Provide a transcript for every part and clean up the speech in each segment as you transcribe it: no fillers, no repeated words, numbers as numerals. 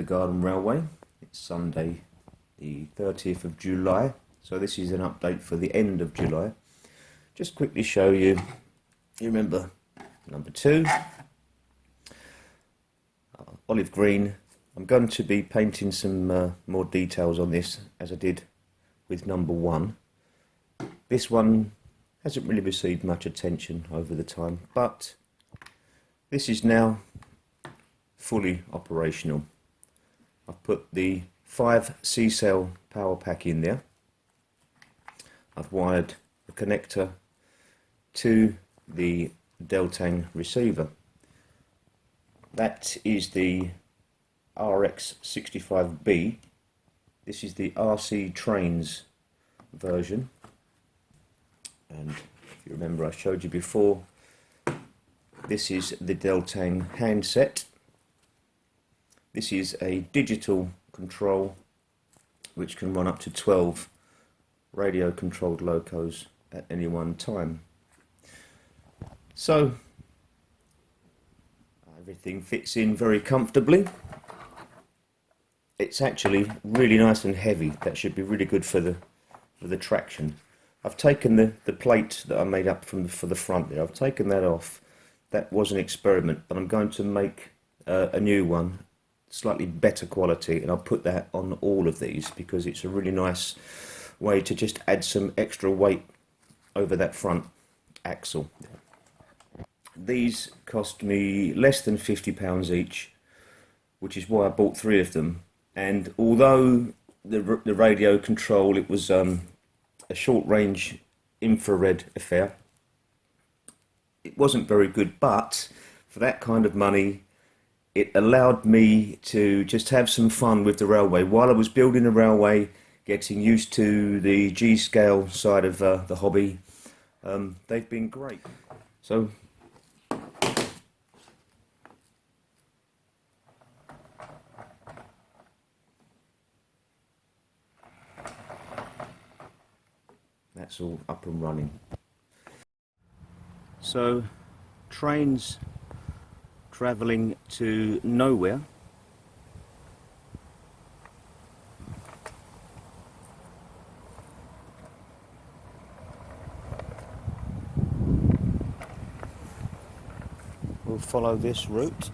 Garden Railway. It's Sunday the 30th of July, so this is an update for the end of July. Just quickly show you, you remember number 2, olive green. I'm going to be painting some more details on this as I did with number 1. This one hasn't really received much attention over the time, but this is now fully operational. I've put the 5 C-cell power pack in there. I've wired the connector to the Deltang receiver. That is the RX65B. This is the RC Trains version, and if you remember, I showed you before, this is the Deltang handset. This is a digital control which can run up to 12 radio controlled locos at any one time. So everything fits in very comfortably. It's actually really nice and heavy. That should be really good for the traction. I've taken the plate that I made up for the front there. I've taken that off. That was an experiment, but I'm going to make a new one, slightly better quality, and I'll put that on all of these because it's a really nice way to just add some extra weight over that front axle. These cost me less than £50 each, which is why I bought 3 of them. And although the radio control, it was a short range infrared affair, it wasn't very good, but for that kind of money it allowed me to just have some fun with the railway while I was building the railway, getting used to the G-scale side of the hobby. They've been great. So that's all up and running. So trains travelling to nowhere. We'll follow this route.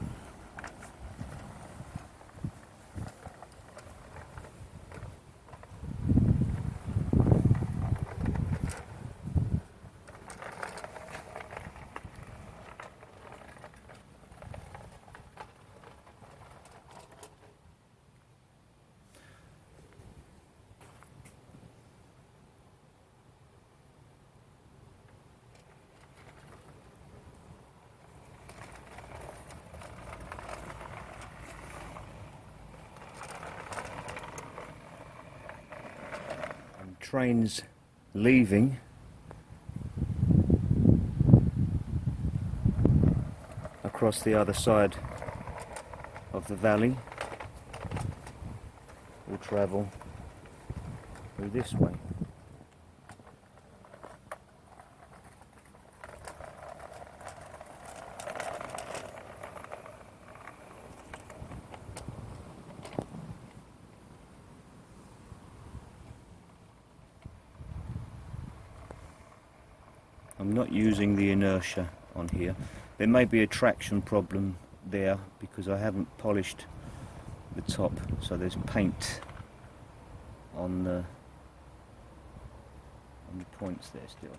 Trains leaving across the other side of the valley will travel through this way. I'm not using the inertia on here. There may be a traction problem there because I haven't polished the top, so there's paint on the points there still.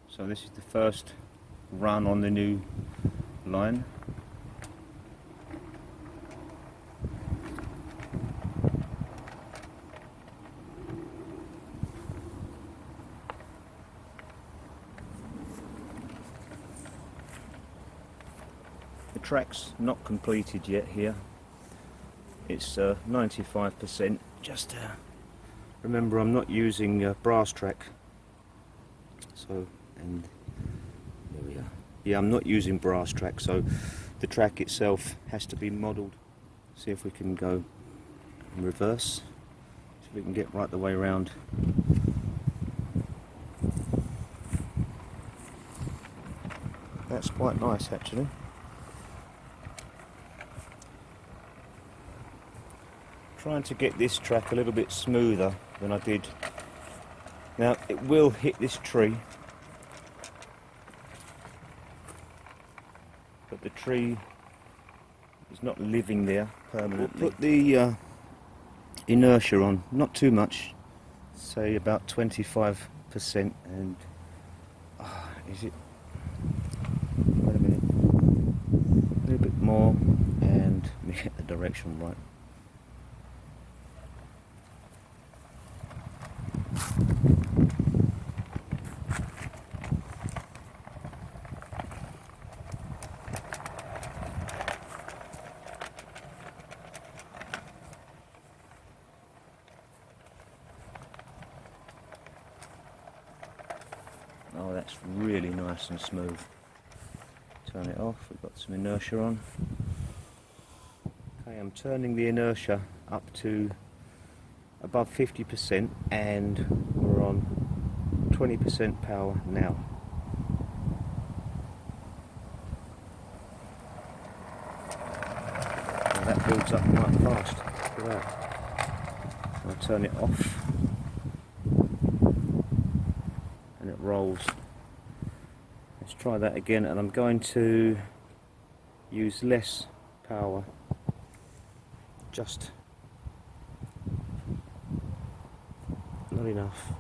So this is the first run on the new line. The track's not completed yet here. It's 95%. Just remember, I'm not using brass track. So, and there we are. Yeah, I'm not using brass track, so the track itself has to be modelled. See if we can go in reverse. See if we can get right the way around. That's quite nice actually. Trying to get this track a little bit smoother than I did. Now it will hit this tree, but the tree is not living there permanently. We'll put the inertia on, not too much, say about 25%, and is it? Wait a minute, a little bit more, and let me get the direction right. Oh, that's really nice and smooth. Turn it off, we've got some inertia on. Okay, I'm turning the inertia up to above 50% and we're on 20% power now. Now that builds up quite fast. Look at that. I'll turn it off. And it rolls. Let's try that again, and I'm going to use less power, just not enough.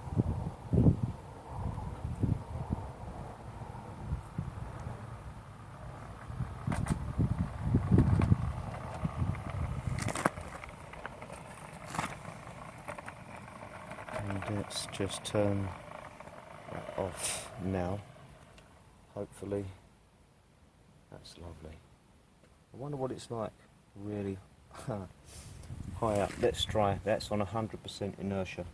And let's just turn that off now. Hopefully that's lovely. I wonder what it's like really high up. Let's try. That's on 100% inertia,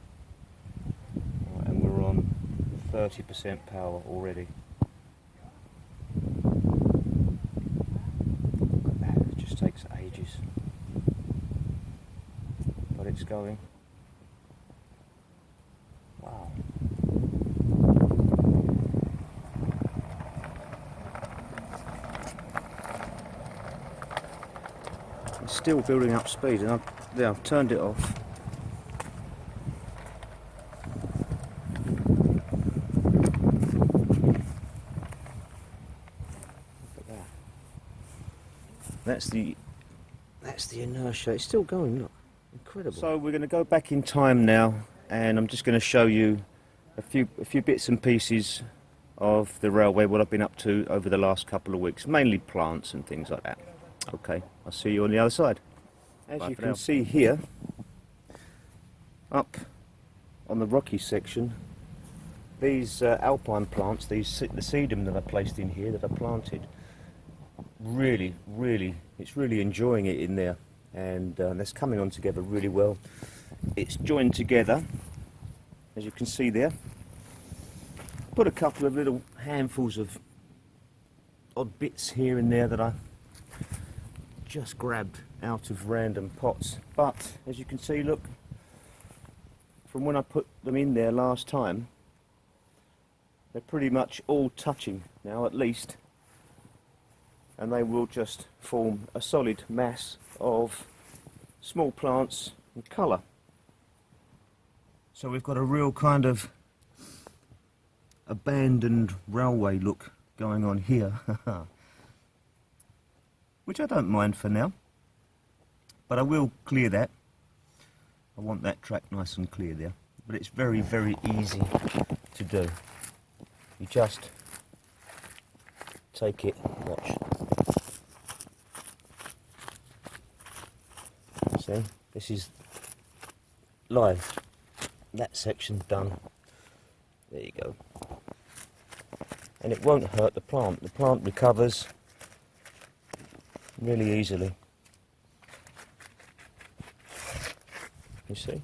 and we're on 30% power already. Look at that, it just takes ages, but it's going. Wow. It's still building up speed, and I've turned it off. Look at that. That's the inertia. It's still going. Look, incredible. So we're going to go back in time now, and I'm just going to show you a few bits and pieces of the railway, what I've been up to over the last couple of weeks, mainly plants and things like that. Okay, I'll see you on the other side. As you can see here, up on the rocky section, these alpine plants, the sedum that I placed in here, that I planted, it's really enjoying it in there, and that's coming on together really well. It's joined together, as you can see there. Put a couple of little handfuls of odd bits here and there that I just grabbed out of random pots, but as you can see, look, from when I put them in there last time, they're pretty much all touching now, at least, and they will just form a solid mass of small plants and colour. So we've got a real kind of abandoned railway look going on here. Which I don't mind for now, but I will clear that. I want that track nice and clear there, but it's very, very easy to do. You just take it, watch. See, this is live. That section's done. There you go. And it won't hurt the plant. The plant recovers really easily. You see?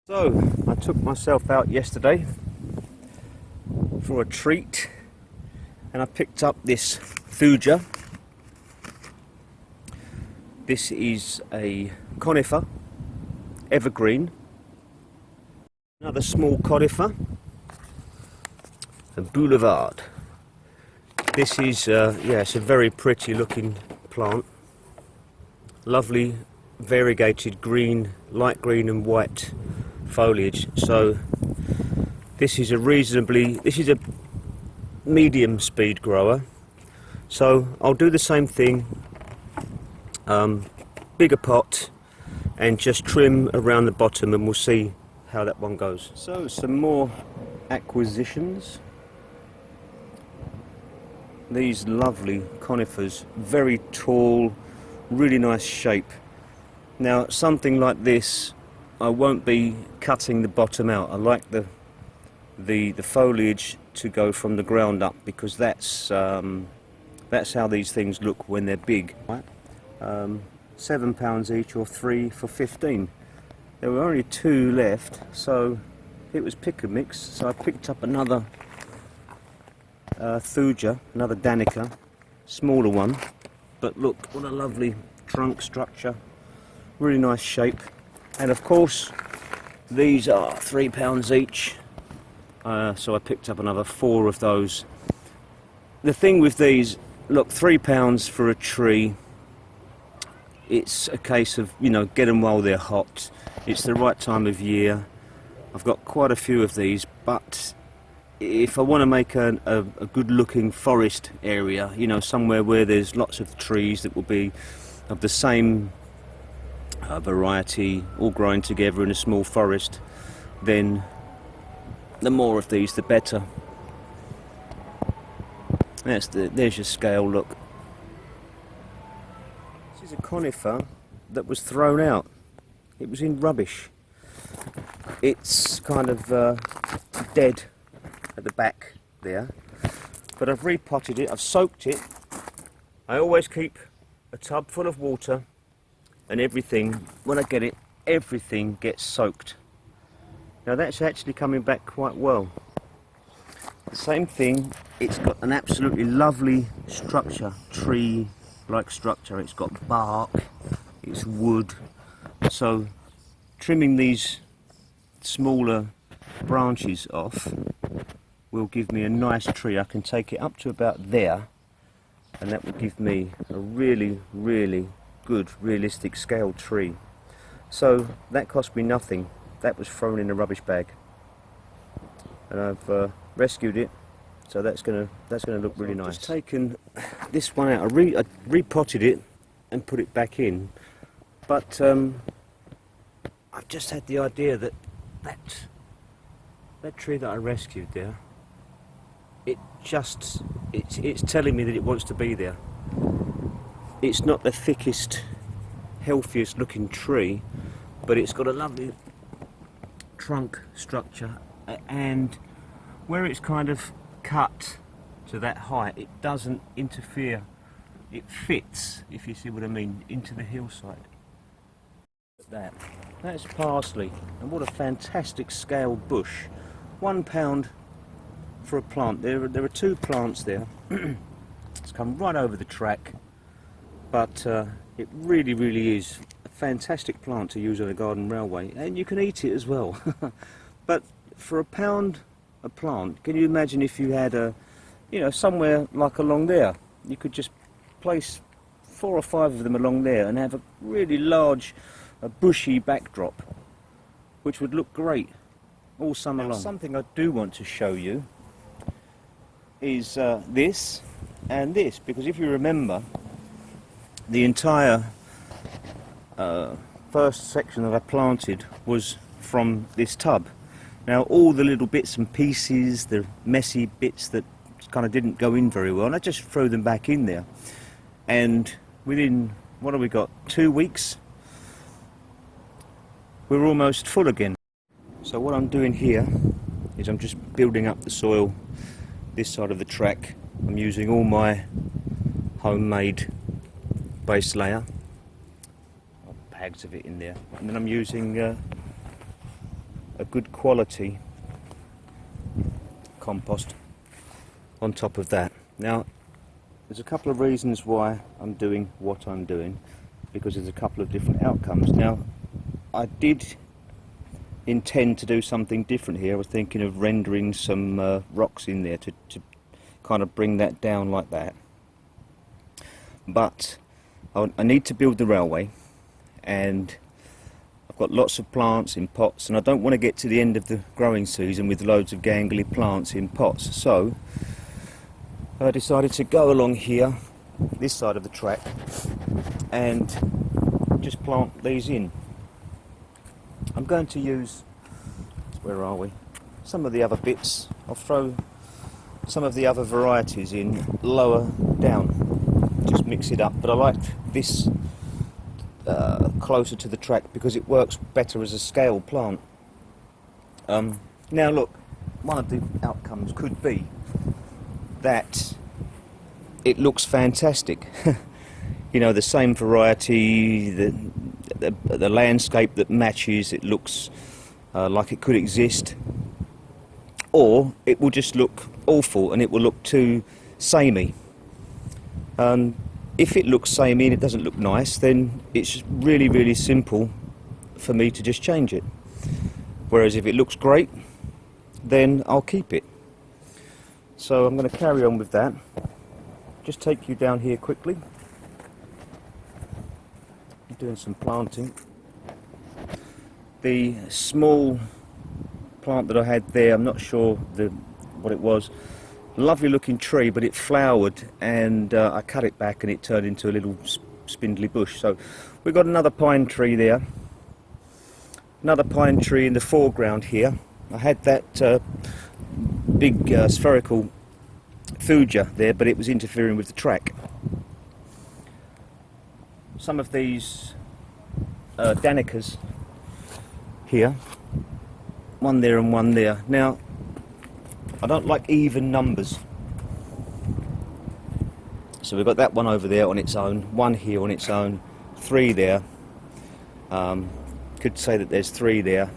So, I took myself out yesterday for a treat, and I picked up this thuja. This is a conifer, evergreen, Another small conifer, a boulevard. This is, yeah, it's a very pretty looking plant. Lovely variegated green, light green and white foliage. So this is a medium speed grower. So I'll do the same thing, bigger pot, and just trim around the bottom, and we'll see how that one goes. So some more acquisitions. These lovely conifers, very tall, really nice shape. Now something like this, I won't be cutting the bottom out. I like the foliage to go from the ground up, because that's how these things look when they're big. £7 each, or 3 for 15. There were only 2 left, so it was pick and mix. So I picked up another thuja, another danica, smaller one, but look what a lovely trunk structure, really nice shape. And of course these are £3 each, so I picked up another 4 of those. The thing with these, look, £3 for a tree, it's a case of, you know, get them while they're hot. It's the right time of year. I've got quite a few of these, but if I want to make a good looking forest area, you know, somewhere where there's lots of trees that will be of the same variety, all growing together in a small forest, then the more of these the better. There's your scale, look. This is a conifer that was thrown out. It was in rubbish. It's kind of dead at the back there, but I've repotted it, I've soaked it. I always keep a tub full of water, and everything, when I get it, everything gets soaked. Now that's actually coming back quite well. The same thing, it's got an absolutely lovely structure, tree-like structure. It's got bark, it's wood. So trimming these smaller branches off will give me a nice tree. I can take it up to about there, and that will give me a really, really good, realistic scale tree. So that cost me nothing. That was thrown in a rubbish bag, and I've rescued it. So that's gonna look really nice. I've just taken this one out. I repotted it and put it back in, but I've just had the idea that tree that I rescued there, it's telling me that it wants to be there. It's not the thickest, healthiest looking tree, but it's got a lovely trunk structure, and where it's kind of cut to that height, it doesn't interfere. It fits, if you see what I mean, into the hillside. That's parsley, and what a fantastic scale bush. £1 for a plant. There are 2 plants there. It's come right over the track, but it really, really is a fantastic plant to use on a garden railway, and you can eat it as well. But for £1 a plant, can you imagine if you had somewhere like along there? You could just place 4 or 5 of them along there and have a really large, bushy backdrop, which would look great all summer long. Something I do want to show you is this and this, because if you remember, the entire first section that I planted was from this tub. Now all the little bits and pieces, the messy bits that kind of didn't go in very well, and I just threw them back in there, and within, what have we got, 2 weeks, we're almost full again. So what I'm doing here is I'm just building up the soil this side of the track. I'm using all my homemade base layer, bags of it in there, and then I'm using a good quality compost on top of that. Now there's a couple of reasons why I'm doing what I'm doing, because there's a couple of different outcomes. Now I did intend to do something different here. I was thinking of rendering some rocks in there to kind of bring that down like that. But I need to build the railway, and I've got lots of plants in pots, and I don't want to get to the end of the growing season with loads of gangly plants in pots. So I decided to go along here, this side of the track, and just plant these in. I'm going to use, where are we, some of the other bits. I'll throw some of the other varieties in lower down, just mix it up, but I like this closer to the track because it works better as a scale plant. Now look, one of the outcomes could be that it looks fantastic. You know, the same variety, the landscape that matches, it looks like it could exist, or it will just look awful and it will look too samey. If it looks samey and it doesn't look nice, then it's really, really simple for me to just change it. Whereas if it looks great, then I'll keep it. So I'm going to carry on with that. Just take you down here quickly. I'm doing some planting. The small plant that I had there, I'm not sure what it was. Lovely looking tree, but it flowered, and I cut it back and it turned into a little spindly bush. So we've got another pine tree there, another pine tree in the foreground here. I had that big spherical thuja there, but it was interfering with the track. Some of these danicas here, one there and one there. Now I don't like even numbers, so we've got that one over there on its own, one here on its own, three there. Could say that there's three there.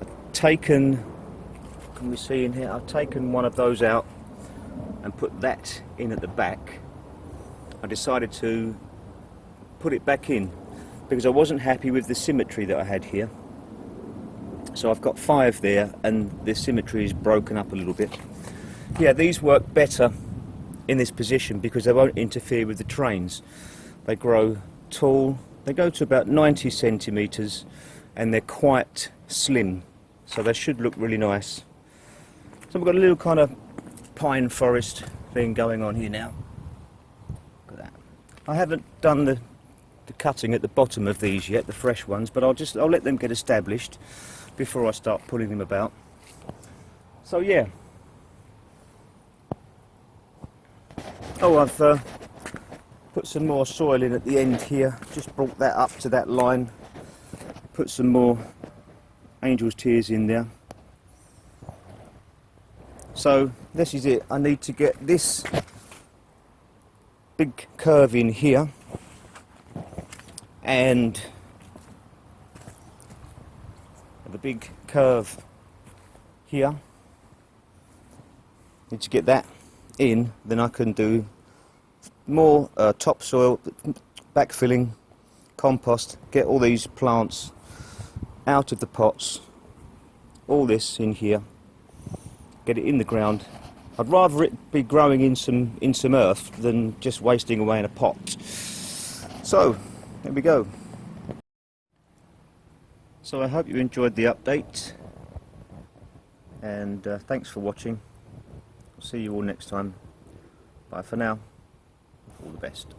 I've taken, can we see in here, I've taken one of those out and put that in at the back. I decided to put it back in because I wasn't happy with the symmetry that I had here. So I've got 5 there, and the symmetry is broken up a little bit. Yeah, these work better in this position because they won't interfere with the trains. They grow tall, they go to about 90 centimetres, and they're quite slim, so they should look really nice. So we've got a little kind of pine forest thing going on here now. Look at that. I haven't done the cutting at the bottom of these yet, the fresh ones, but I'll let them get established before I start pulling them about. So yeah. Oh, I've put some more soil in at the end here, just brought that up to that line, put some more angel's tears in there. So this is it. I need to get this big curve in here and the big curve here. Need to get that in, then I can do more topsoil, backfilling, compost, get all these plants out of the pots, all this in here, get it in the ground. I'd rather it be growing in some earth than just wasting away in a pot. So there we go. So I hope you enjoyed the update, and thanks for watching. I'll see you all next time. Bye for now. All the best.